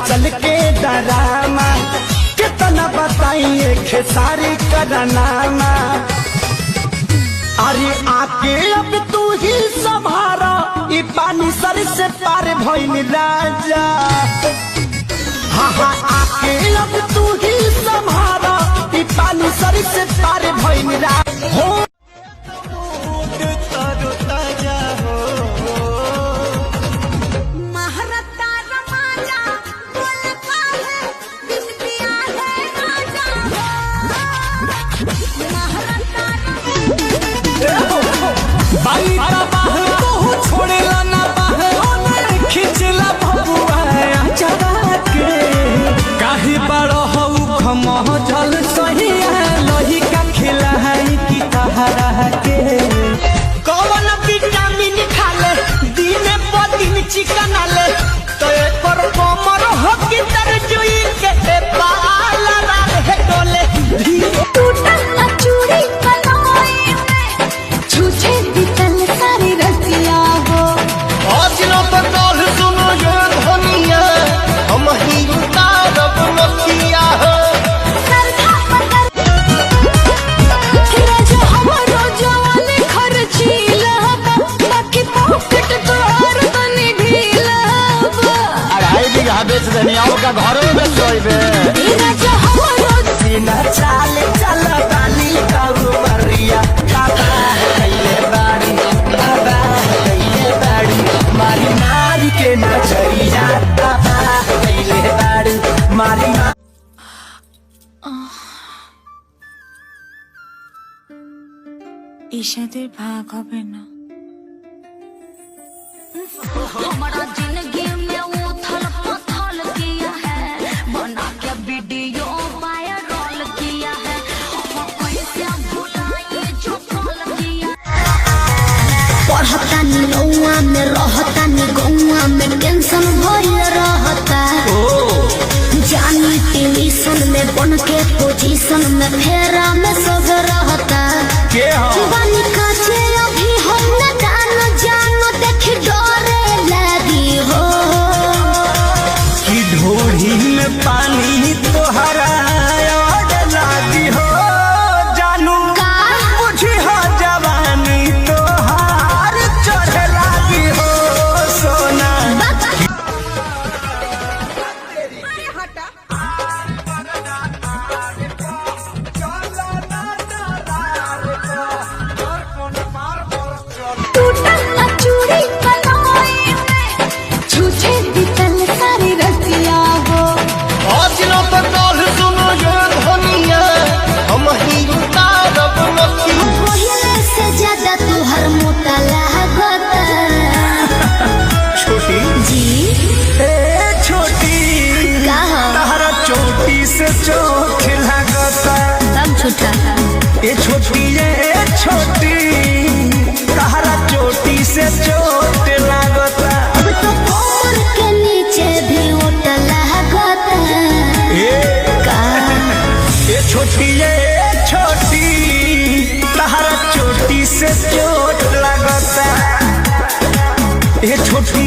चल के डरामा कितना बताइए खेसारी करनामा। अरे आके अब तू ही संभारा ई पानी सर से पार भइल राजा। हाँ हाँ आके अब तू ही संभारा ई पानी सर से पार भइल राजा। हो छोड़ेला ना बाहे खिंचला भगुआ काहे बड़ो हऊ खमह जल सही लही का खिला है कि तहरा के कौन विटामिन खाले दिन पर दिन चिकन आले तो एक पर कमर हो कि तरजुई के बाल रहे डोले टूटा चूड़ी कलाई में छूछे बितल सारी रसिया हो। आज न तो कल सुनो ये धनिया हम ही तारब नकिया हो। सरधा पकड़ राजा हमारो जवानी खर्चीला बाकी पॉकेट तोर तनी ढीला। 2.5 बीघा बेच देनी का घरों में सोइबे राजा हमारो बिना चाले चल बानी काऊ मरिया बाबा कइले बाड़ी बाबा कइले बाड़ी मारी मारी के नचरिया बाबा कइले बाड़ी मारी ईशाদের भाग হবে ना। हमारा जिंदगी में उथल पुथल किया है बना के वीडियो वायरल किया है हम कैसे भुलाएं जो कल किया। पढ़ता नी नौआ में रहता नी गौआ में टेंशन भइल रहता। जानी ट्यूशन में बन के पोजीशन में फेरा में सब रहता। के हो बानी काचे अभी हम न जानो देख डरे लगी हो। कि ढोढ़ी में पानी तोहरा और लागी हो जानू का बुझी हो जवानी तोहार चढ़ लागी हो सोना। टूटा चूड़ी कलाई में छूछे बितल सारी रसिया हो। आज न तो कल सुनो ये धनिया हम ही तारब नकिया। पहले से ज्यादा तू हर मोटा लागता। छोटी जी ए छोटी कहा तहरा चोटी से चोट लगता। तब छूटा ए छोटी ए छोटी तहरा चोटी से चोट लगता। अब तो कमर के नीचे भी ओट लागता। का ए छोटी तहरा चोटी से चोट लगता। ए छोटी